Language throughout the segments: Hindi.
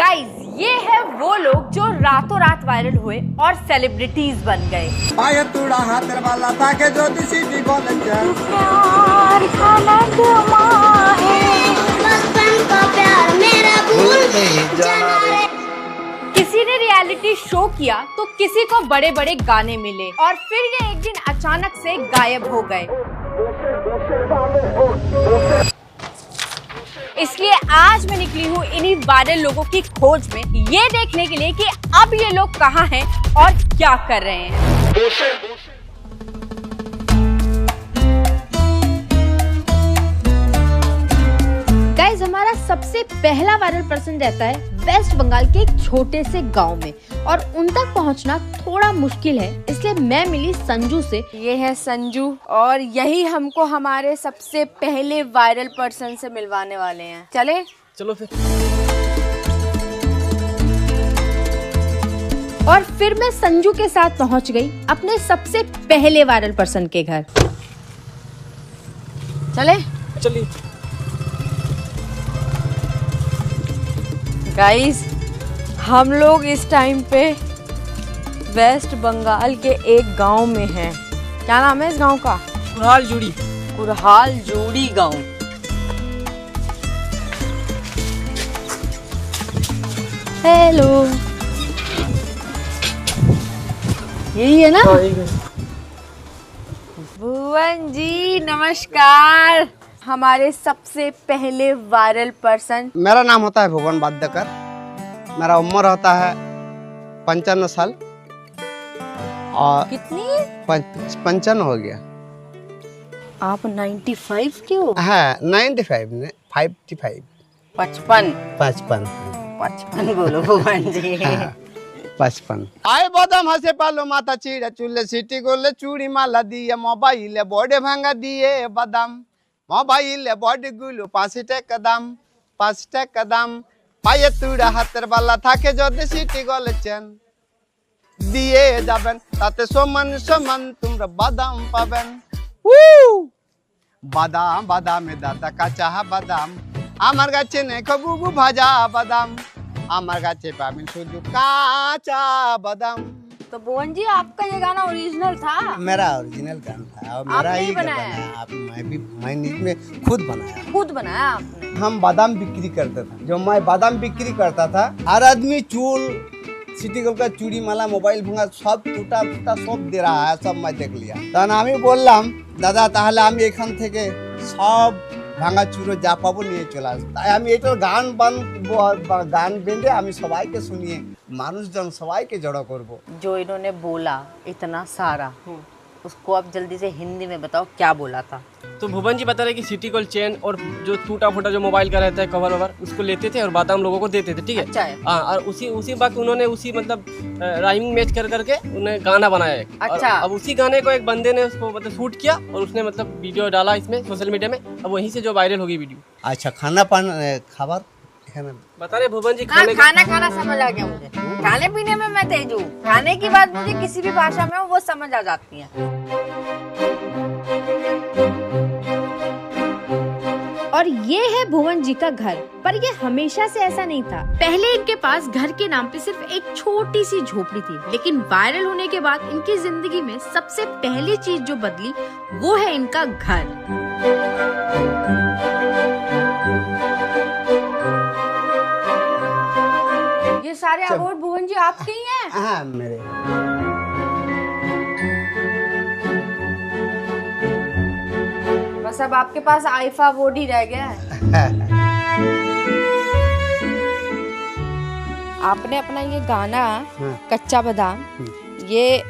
गाइस, ये है वो लोग जो रातों रात वायरल हुए और सेलिब्रिटीज बन गए। पाया तूड़ा हाथ वाला था के ज्योतिषी जी बोले प्यार का नगमा है, बचपन का प्यार मेरा भूल जाना रे। किसी ने रियलिटी शो किया तो किसी को बड़े बड़े गाने मिले और फिर ये एक दिन अचानक से गायब हो गए। इसलिए आज मैं निकली हूँ इन्हीं वायरल लोगों की खोज में, ये देखने के लिए कि अब ये लोग कहाँ हैं और क्या कर रहे हैं। गाइस, हमारा सबसे पहला वायरल पर्सन रहता है वेस्ट बंगाल के एक छोटे से गांव में और उन तक पहुंचना थोड़ा मुश्किल है, इसलिए मैं मिली संजू से। ये है संजू और यही हमको हमारे सबसे पहले वायरल पर्सन से मिलवाने वाले हैं। चलो फिर। और फिर मैं संजू के साथ पहुंच गई अपने सबसे पहले वायरल पर्सन के घर। चलिए। गाइस, हम लोग इस टाइम पे वेस्ट बंगाल के एक गांव में हैं। क्या नाम है इस गांव का? कुरहाल जोड़ी गांव। हेलो, यही है ना? भुवन जी नमस्कार। हमारे सबसे पहले वायरल पर्सन। मेरा नाम होता है भुवन वाद्यकर। मेरा उम्र होता है 55 साल और कितनी? 55 हो गया। आप 95 के हो? हाँ, 95 ने 55 55 बोलो भुवन जी। 55 आए बदाम हसे पालो माता चीड़ा चूल्हे सीटी गोले चूड़ी माला दिए मोबाइल बोर्डे भांगा दिए बदाम मोबाइल बॉडी गुलो 5 টাকা দাম 5 টাকা দাম পায়ে তুড়া হাতের বালা থাকে যদি সিটি গলেছেন দিয়ে যাবেন তাতে সমান সমান তোমরা বাদাম পাবেন। বাদাম বাদামে দাদা কাঁচা বাদাম আমার গাছে নেই বুবু ভাজা বাদাম আমার গাছে পাবেন শুধু কাঁচা বাদাম। तो भुवन जी, आपका ये गाना ओरिजिनल था? मेरा ओरिजिनल गाना था और मेरा आपने ही बनाया? मैंने इसमें खुद बनाया आपने? हम बादाम बिक्री करते थे। जो मैं बादाम बिक्री करता था, हर आदमी चूल सिटी गोल्ड का चूड़ी माला मोबाइल भंगा सब टूटा सब दे रहा है, सब मैं देख लिया। तहन আমি বললাম দাদা তাহলে আমি এখান থেকে সব ভাঙা চুরো যা পাবো নিয়ে চলে আসবো। তাই আমি এটা গান বেঁধে আমি সবাইকে শুনিয়ে মানুষজন সবাইকে জড়ো করব। जो इन्होंने बोला इतना सारा, उसको आप जल्दी से हिंदी में बताओ क्या बोला था। तो भुवन जी बता रहे कि सिटी गोल्ड चेन और जो टूटा फूटा जो मोबाइल का रहता है कवर ववर उसको लेते थे और बादाम लोगों को देते थे, ठीक है? अच्छा है। हाँ, और उसी वक्त उन्होंने उसी मतलब राइमिंग मैच करके उन्हें गाना बनाया एक। अच्छा। और अब उसी गाने को एक बंदे ने उसको मतलब शूट किया और उसने मतलब वीडियो डाला इसमें सोशल मीडिया में। अब वहीं से जो वायरल होगी वीडियो। अच्छा, खाना पान खाबर बता रहे भुवन जी खाना समझ आ गया मुझे। खाने पीने में मैं तेज हूँ, खाने की बात मुझे किसी भी भाषा में हो वो समझ आ जाती है। और ये है भुवन जी का घर, पर ये हमेशा से ऐसा नहीं था। पहले इनके पास घर के नाम पे सिर्फ एक छोटी सी झोपड़ी थी, लेकिन वायरल होने के बाद इनकी जिंदगी में सबसे पहली चीज जो बदली वो है इनका घर। ये सारे अवार्ड भुवन जी आपके ही हैं? हाँ, मेरे। बस अब आपके पास आईफा अवार्ड ही रह गया है। आपने अपना ये गाना कच्चा बादाम ये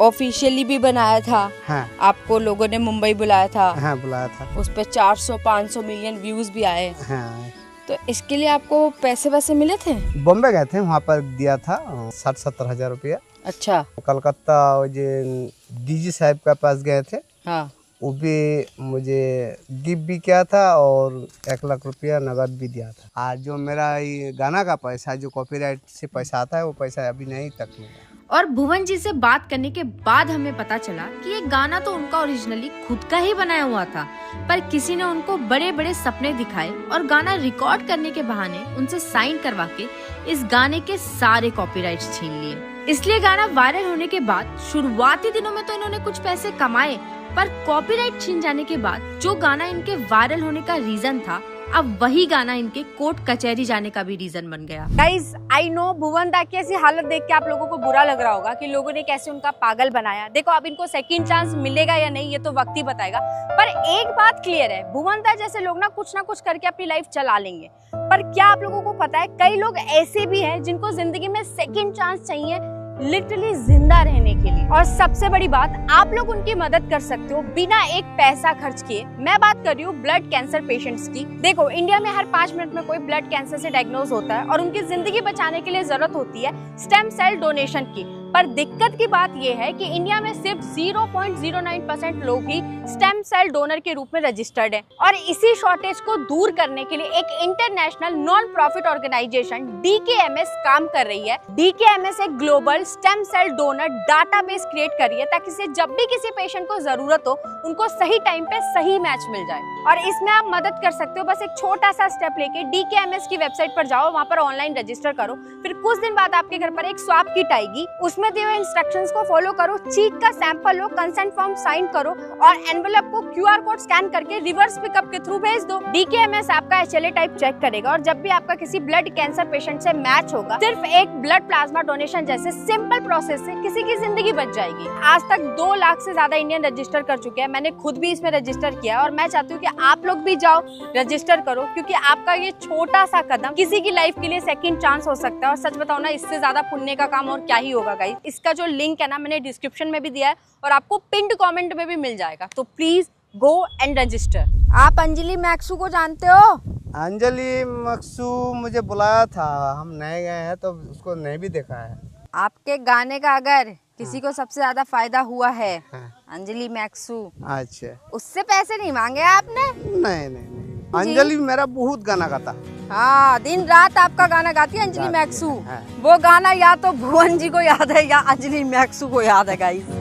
ऑफिशियली भी बनाया था। हाँ। आपको लोगों ने मुंबई बुलाया था। हाँ, बुलाया था। उस पे 400-500 मिलियन व्यूज भी आए। हाँ। तो इसके लिए आपको पैसे वैसे मिले थे? बॉम्बे गए थे, वहाँ पर दिया था 60-70 हजार रुपया। अच्छा। कलकत्ता जो डीजी साहब के पास गए थे, हाँ। वो भी मुझे गिफ्ट भी किया था और 1 लाख रुपया नगद भी दिया था। आज जो मेरा ये गाना का पैसा जो कॉपीराइट से पैसा आता है वो पैसा अभी नहीं तक मिला। और भुवन जी से बात करने के बाद हमें पता चला कि ये गाना तो उनका ओरिजिनली खुद का ही बनाया हुआ था, पर किसी ने उनको बड़े बड़े सपने दिखाए और गाना रिकॉर्ड करने के बहाने उनसे साइन करवा के इस गाने के सारे कॉपीराइट्स छीन लिए। इसलिए गाना वायरल होने के बाद शुरुआती दिनों में तो इन्होंने कुछ पैसे कमाए, पर कॉपीराइट छीन जाने के बाद जो गाना इनके वायरल होने का रीजन था, अब वही गाना इनके कोर्ट कचहरी जाने का भी रीजन बन गया। गाइज आई नो भुवन दा की ऐसी हालत देख के आप लोगों को बुरा लग रहा होगा कि लोगों ने कैसे उनका पागल बनाया। देखो अब इनको सेकंड चांस मिलेगा या नहीं ये तो वक्त ही बताएगा, पर एक बात क्लियर है, भुवन दा जैसे लोग ना कुछ करके अपनी लाइफ चला लेंगे। पर क्या आप लोगों को पता है कई लोग ऐसे भी हैं जिनको जिंदगी में सेकंड चांस चाहिए लिटरली जिंदा रहने के लिए। और सबसे बड़ी बात, आप लोग उनकी मदद कर सकते हो बिना एक पैसा खर्च किए। मैं बात कर रही हूँ ब्लड कैंसर पेशेंट्स की। देखो इंडिया में हर 5 मिनट में कोई ब्लड कैंसर से डायग्नोज होता है और उनकी जिंदगी बचाने के लिए जरूरत होती है स्टेम सेल डोनेशन की। पर दिक्कत की बात यह है कि इंडिया में सिर्फ 0.09% लोग ही स्टेम सेल डोनर के रूप में रजिस्टर्ड हैं। और इसी शॉर्टेज को दूर करने के लिए एक international non profit organisation DKMS काम कर रही है। DKMS एक global stem cell donor database create कर रही है ताकि से जब भी किसी पेशेंट को जरूरत हो उनको सही टाइम पे सही मैच मिल जाए। और इसमें आप मदद कर सकते हो, बस एक छोटा सा स्टेप लेके DKMS की वेबसाइट पर जाओ, वहाँ पर ऑनलाइन रजिस्टर करो, फिर कुछ दिन बाद आपके घर पर एक स्वाब किट आएगी, उसमें दिए हुए इंस्ट्रक्शंस को फॉलो करो, चीक का सैंपल लो, कंसेंट फॉर्म साइन करो और एनवेलप को QR कोड स्कैन करके रिवर्स पिकअप के थ्रू भेज दो। DKMS आपका HLA टाइप चेक करेगा और जब भी आपका किसी ब्लड कैंसर पेशेंट से मैच होगा, सिर्फ एक ब्लड प्लाज्मा डोनेशन जैसे सिंपल प्रोसेस से किसी की जिंदगी बच जाएगी। आज तक 2 लाख से ज्यादा इंडियन रजिस्टर कर चुके हैं, मैंने खुद भी इसमें रजिस्टर किया है और मैं चाहती हूँ कि आप लोग भी जाओ रजिस्टर करो, क्योंकि आपका ये छोटा सा कदम किसी की लाइफ के लिए सेकंड चांस हो सकता है। और सच बताओ ना, इससे ज्यादा पुण्य का काम और क्या ही होगा गाइस। इसका जो लिंक है ना मैंने डिस्क्रिप्शन में भी दिया है और आपको पिंड कमेंट में भी मिल जाएगा, तो प्लीज गो एंड रजिस्टर। आप अंजलि मैक्सू को जानते हो? अंजलि मैक्सू मुझे बुलाया था, हम नए गए हैं तो उसको नहीं भी देखा है। आपके गाने का अगर किसी को सबसे ज्यादा फायदा हुआ है अंजलि मैक्सू, अच्छा, उससे पैसे नहीं मांगे आपने? नहीं, अंजलि मेरा बहुत गाना गाता। हाँ, दिन रात आपका गाना गाती है अंजलि मैक्सू। हाँ। वो गाना या तो भुवन जी को याद है या अंजलि मैक्सू को याद है गाइस।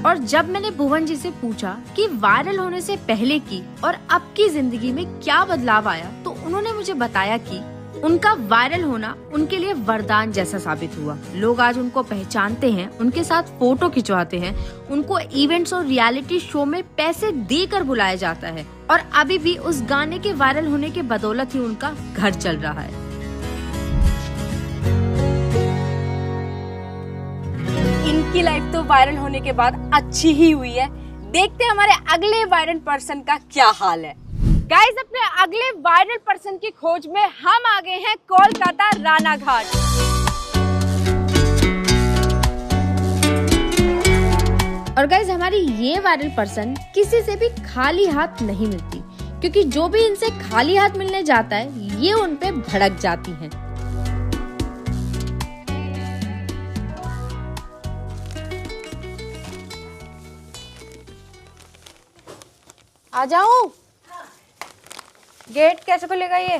और जब मैंने भुवन जी से पूछा कि वायरल होने से पहले की और अब की जिंदगी में क्या बदलाव आया, तो उन्होंने मुझे बताया कि उनका वायरल होना उनके लिए वरदान जैसा साबित हुआ। लोग आज उनको पहचानते हैं, उनके साथ फोटो खिंचवाते हैं, उनको इवेंट्स और रियलिटी शो में पैसे देकर बुलाया जाता है और अभी भी उस गाने के वायरल होने के बदौलत ही उनका घर चल रहा है। इनकी लाइफ तो वायरल होने के बाद अच्छी ही हुई है। देखते हैं हमारे अगले वायरल पर्सन का क्या हाल है। गाइस, अपने अगले वायरल पर्सन की खोज में हम आ गए हैं कोलकाता रानाघाट। और गाइस, हमारी ये वायरल पर्सन किसी से भी खाली हाथ नहीं मिलती, क्योंकि जो भी इनसे खाली हाथ मिलने जाता है ये उन पे भड़क जाती हैं। आ जाऊं? गेट कैसे खुलेगा ये?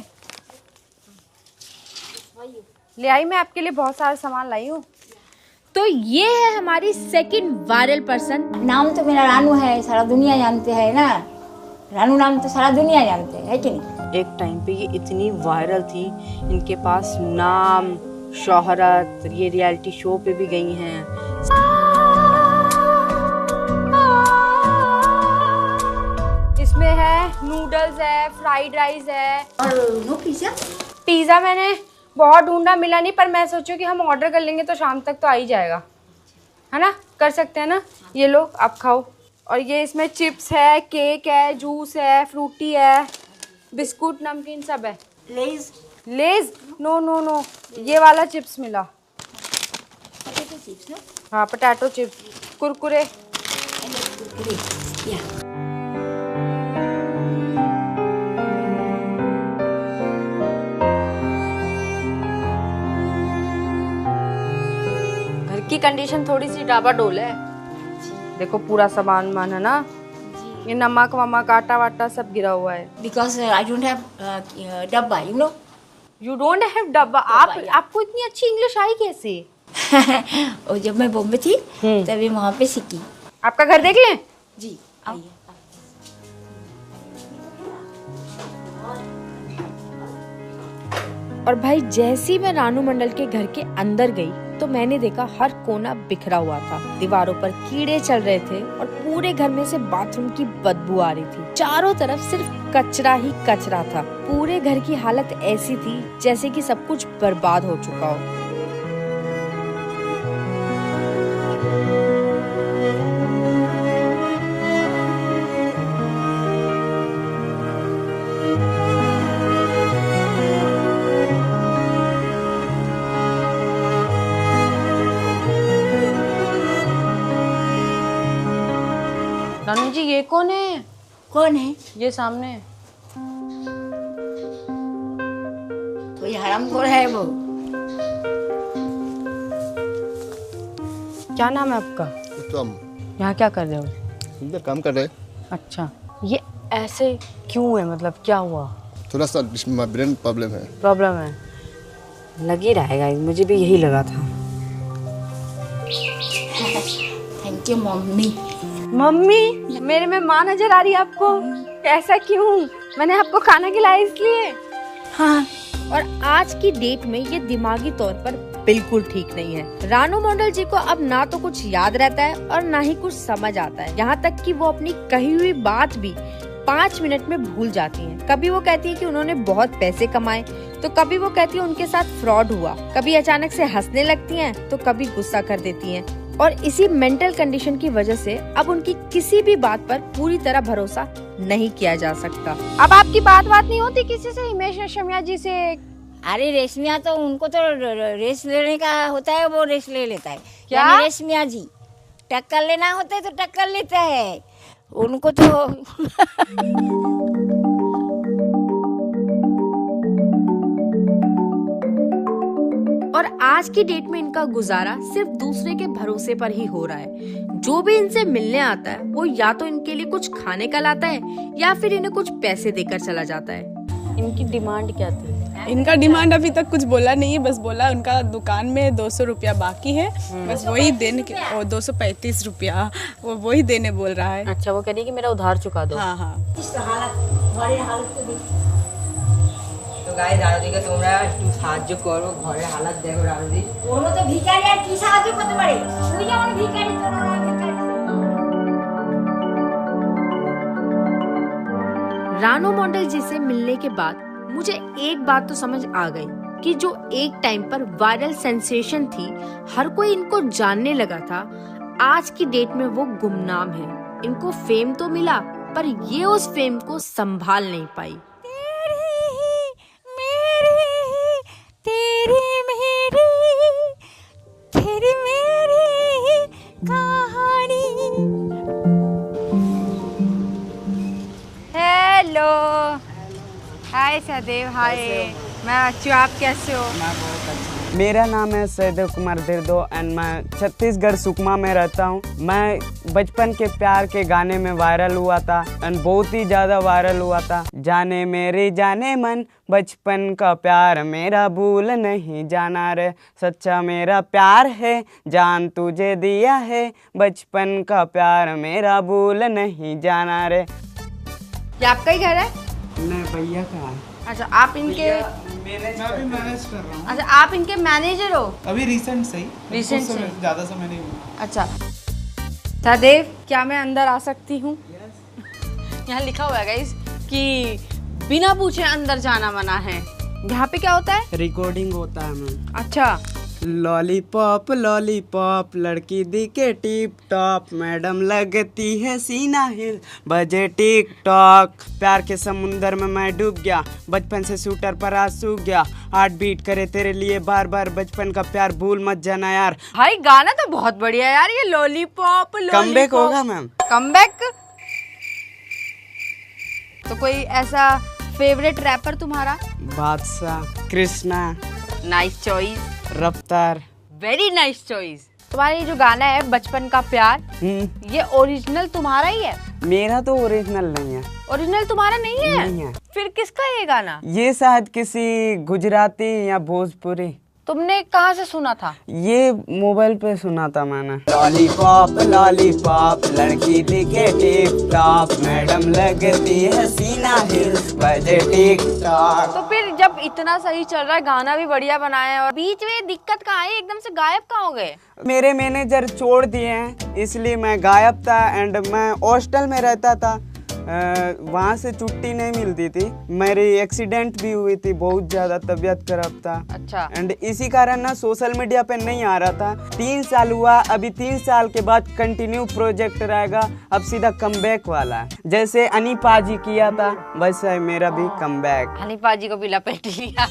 ले आई, मैं आपके लिए बहुत सारा सामान लाई हूँ। तो ये है हमारी सेकंड वायरल पर्सन। नाम तो मेरा रानू है, सारा दुनिया जानते हैं ना। रानू नाम तो सारा दुनिया जानते है कि नहीं? एक टाइम पे ये इतनी वायरल थी, इनके पास नाम, शोहरत, ये रियलिटी शो पे भी गई हैं। इसमें है नूडल्स है, फ्राइड राइस है और नो पिज्जा। पिज्जा मैंने बहुत ढूंढा, मिला नहीं, पर मैं सोचूं कि हम ऑर्डर कर लेंगे तो शाम तक तो आ ही जाएगा, है ना? कर सकते हैं ना? ये लो आप खाओ। और ये इसमें चिप्स है, केक है, जूस है, फ्रूटी है, बिस्कुट, नमकीन सब है। लेज? लेज? नो नो नो, ये वाला चिप्स मिला। पोटैटो चिप्स ना? हाँ, पोटैटो चिप्स, कुरकुरे। या की कंडीशन थोड़ी सी डाबाडोल है। देखो पूरा सामान मान है ना, ये नमक वमक आटा वाटा सब गिरा हुआ है। बिकॉज आई डोंट हैव डब्बा, you know. You don't have डब्बा। आपको इतनी अच्छी इंग्लिश आई कैसे? और जब मैं बॉम्बे थी तभी वहाँ पे सीखी। आपका घर देख लें? जी आइए। और भाई जैसे ही मैं रानू मंडल के घर के अंदर गई तो मैंने देखा हर कोना बिखरा हुआ था, दीवारों पर कीड़े चल रहे थे और पूरे घर में से बाथरूम की बदबू आ रही थी। चारों तरफ सिर्फ कचरा ही कचरा था। पूरे घर की हालत ऐसी थी जैसे कि सब कुछ बर्बाद हो चुका हो। रानू जी ये कौन है? कौन है? ये सामने कोई हरामखोर है वो। क्या नाम है आपका? उत्तम। यहाँ क्या कर रहे हो? इधर काम कर रहे। अच्छा, ये ऐसे क्यों है, मतलब क्या हुआ? थोड़ा सा ब्रेन प्रॉब्लम है। प्रॉब्लम है, लग ही रहेगा, मुझे भी यही लगा था। Thank you mummy. मम्मी, मेरे में माँ नजर आ रही है आपको? ऐसा क्यों? मैंने आपको खाना खिलाया इसलिए? हाँ। और आज की डेट में ये दिमागी तौर पर बिल्कुल ठीक नहीं है। रानू मंडल जी को अब ना तो कुछ याद रहता है और ना ही कुछ समझ आता है। यहाँ तक कि वो अपनी कही हुई बात भी 5 मिनट में भूल जाती हैं। कभी वो कहती है कि उन्होंने बहुत पैसे कमाए, तो कभी वो कहती है उनके साथ फ्रॉड हुआ। कभी अचानक से हंसने लगती हैं, तो कभी गुस्सा कर देती हैं। और इसी मेंटल कंडीशन की वजह से अब उनकी किसी भी बात पर पूरी तरह भरोसा नहीं किया जा सकता। अब आपकी बात नहीं होती किसी से? हिमेश रेशमिया जी से? अरे रेशमिया तो उनको तो रेस लेने का होता है, वो रेस ले लेता है। क्या? यानी रेशमिया जी टक्कर लेना होता है तो टक्कर लेता है उनको तो। और आज की डेट में इनका गुजारा सिर्फ दूसरे के भरोसे पर ही हो रहा है। जो भी इनसे मिलने आता है वो या तो इनके लिए कुछ खाने का लाता है या फिर इन्हें कुछ पैसे देकर चला जाता है। इनकी डिमांड क्या थी? इनका डिमांड अभी तक कुछ बोला नहीं है, बस बोला उनका दुकान में 200 रुपया बाकी है, बस वही देने के, और 235 रुपया वही देने बोल रहा है। अच्छा, वो कह रही है कि मेरा उधार चुका दो। हाँ हाँ। তো গাইস রানুদিকে তোমরা একটু সাহায্য করো, ঘরের হালাত দেখো রানুদি। ওনো তো ভিখারি, আর কি সাহায্য করতে পারে? তুই যেমন ভিখারি তোর ভিখারি। रानू मंडल जी से मिलने के बाद मुझे एक बात तो समझ आ गई कि जो एक टाइम पर वायरल सेंसेशन थी, हर कोई इनको जानने लगा था, आज की डेट में वो गुमनाम है। इनको फेम तो मिला पर ये उस फेम को संभाल नहीं पाई। हेलो, हाय सहदेव। हाय, मैं अच्छी हूँ, आप कैसे हो? मेरा नाम है सहदेव कुमार दिरदो एंड मैं छत्तीसगढ़ सुकमा में रहता हूँ। मैं बचपन के प्यार के गाने में वायरल हुआ था एंड बहुत ही ज़्यादा वायरल हुआ था। जाने मेरे जाने मन बचपन का प्यार मेरा भूल नहीं जाना रे, सच्चा मेरा प्यार है जान तुझे दिया है, बचपन का प्यार मेरा भूल नहीं जाना रे। ये आपका ही घर है? नहीं, भैया का है। अच्छा, आप इनके मैं भी मैनेज कर रहा हूँ। अच्छा, आप इनके मैनेजर हो? अभी रिसेंट से ही। रिसेंट से? ज़्यादा समय नहीं हुआ। अच्छा सहदेव, क्या मैं अंदर आ सकती हूँ? यहाँ लिखा हुआ है गाइस कि बिना पूछे अंदर जाना मना है। यहाँ पे क्या होता है? रिकॉर्डिंग होता है मैम। अच्छा। लॉलीपॉप लॉलीपॉप लड़की दिखे टिप टॉप, मैडम लगती है सीना हिल बजे टिक टॉक। प्यार के समुंदर में मैं डूब गया, बचपन से शूटर पर आज सूख गया, हार्ट बीट करे तेरे लिए बार बार, बचपन का प्यार भूल मत जाना यार। भाई गाना तो बहुत बढ़िया यार, ये लॉलीपॉप। कमबैक होगा मैम। कमबैक? तो कोई ऐसा फेवरेट रैपर तुम्हारा? Badshah, Krishna. Nice choice. Raftaar. Very nice choice. तुम्हारा ये जो गाना है बचपन का प्यार, ये ओरिजिनल तुम्हारा ही है? मेरा तो ओरिजिनल नहीं है। ओरिजिनल तुम्हारा नहीं है? नहीं है। फिर किसका है ये गाना? ये शायद किसी गुजराती या भोजपुरी। तुमने कहाँ से सुना था? ये मोबाइल पे सुना था मैंने। लॉलीपॉप लॉलीपॉप लड़की दिखे टिप टॉप, मैडम लगती है सीना हिल्स बजे टिक टॉक। तो फिर जब इतना सही चल रहा है, गाना भी बढ़िया बनाया है, और बीच में दिक्कत कहाँ है? एकदम से गायब कहाँ हो गए? मेरे मैनेजर छोड़ दिए हैं, इसलिए मैं गायब था। एंड मैं हॉस्टल में रहता था, वहाँ से छुट्टी नहीं मिलती थी। मेरी एक्सीडेंट भी हुई थी, बहुत ज़्यादा तबीयत खराब था। अच्छा। एंड इसी कारण ना सोशल मीडिया पे नहीं आ रहा था। 3 साल हुआ, अभी 3 साल के बाद कंटिन्यू प्रोजेक्ट रहेगा। अब सीधा कमबैक वाला है, जैसे अनीपा जी किया था वैसे मेरा भी कमबैक। अनीपा जी को भी लपेट लिया।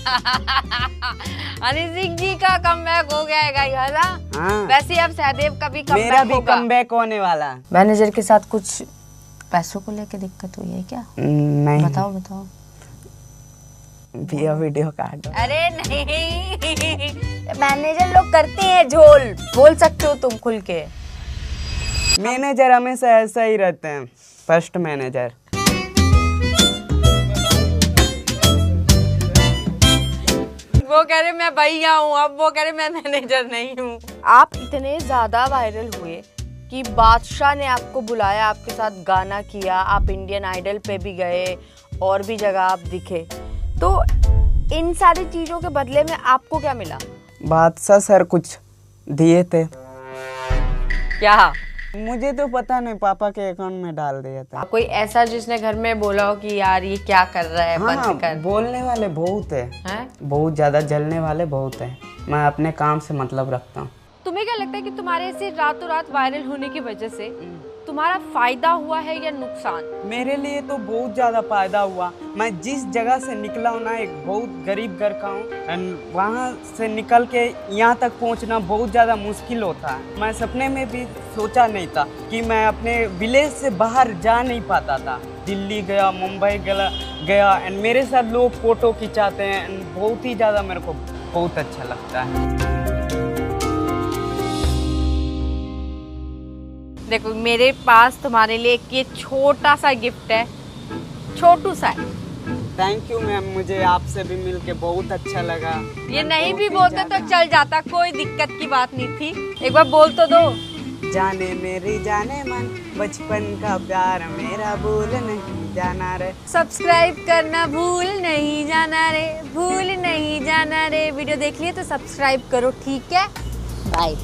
हनी सिंह जी का कमबैक हो गया है ना? हाँ। वैसे अब सहदेव का भी कमबैक मेरा भी होगा। कमबैक होने वाला है। मैनेजर के साथ कुछ पैसों को लेके दिक्कत हुई है क्या? नहीं। बताओ बताओ। भैया वीडियो काटो। अरे नहीं, मैनेजर लोग करते हैं झोल, बोल सकते हो तुम खुल के। मैनेजर हमेशा ऐसा ही रहते हैं, फर्स्ट मैनेजर। वो कह रहे मैं भैया हूँ, अब वो कह रहे मैं मैनेजर नहीं हूँ। आप इतने ज्यादा वायरल हुए कि बादशाह ने आपको बुलाया, आपके साथ गाना किया, आप इंडियन आइडल पे भी गए और भी जगह आप दिखे। तो इन सारी चीजों के बदले में आपको क्या मिला? बादशाह सर कुछ दिए थे। क्या? मुझे तो पता नहीं, पापा के अकाउंट में डाल दिया था। कोई ऐसा जिसने घर में बोला हो कि यार ये क्या कर रहा है, बंद कर? बोलने वाले बहुत है? बहुत ज्यादा, जलने वाले बहुत है। मैं अपने काम से मतलब रखता हूँ। तुम्हें क्या लगता है कि तुम्हारे ऐसे रातों रात वायरल होने की वजह से तुम्हारा फायदा हुआ है या नुकसान? मेरे लिए तो बहुत ज्यादा फायदा हुआ। मैं जिस जगह से निकला हूँ ना, एक बहुत गरीब घर का हूँ, एंड वहाँ से निकल के यहाँ तक पहुँचना बहुत ज्यादा मुश्किल होता है। मैं सपने में भी सोचा नहीं था कि मैं अपने विलेज से बाहर जा नहीं पाता था। दिल्ली गया, मुंबई गया एंड मेरे साथ लोग फोटो खिंचाते हैं एंड बहुत ही ज्यादा मेरे को बहुत अच्छा लगता है। देखो मेरे पास तुम्हारे लिए एक ये छोटा सा गिफ्ट है, छोटू सा है। थैंक यू मैम, मुझे आपसे भी मिलके बहुत अच्छा लगा। ये नहीं भी बोलते तो चल जाता, कोई दिक्कत की बात नहीं थी। एक बार बोल तो दो। जाने मेरी जाने मन, बचपन का प्यार मेरा भूल नहीं जाना रे। सब्सक्राइब करना भूल नहीं जाना रे, भूल नहीं जाना रे। वीडियो देख लिए तो सब्सक्राइब करो, ठीक है? बाय।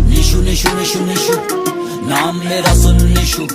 निशु निशु निशु निशु, नाम मेरा सुन निशु।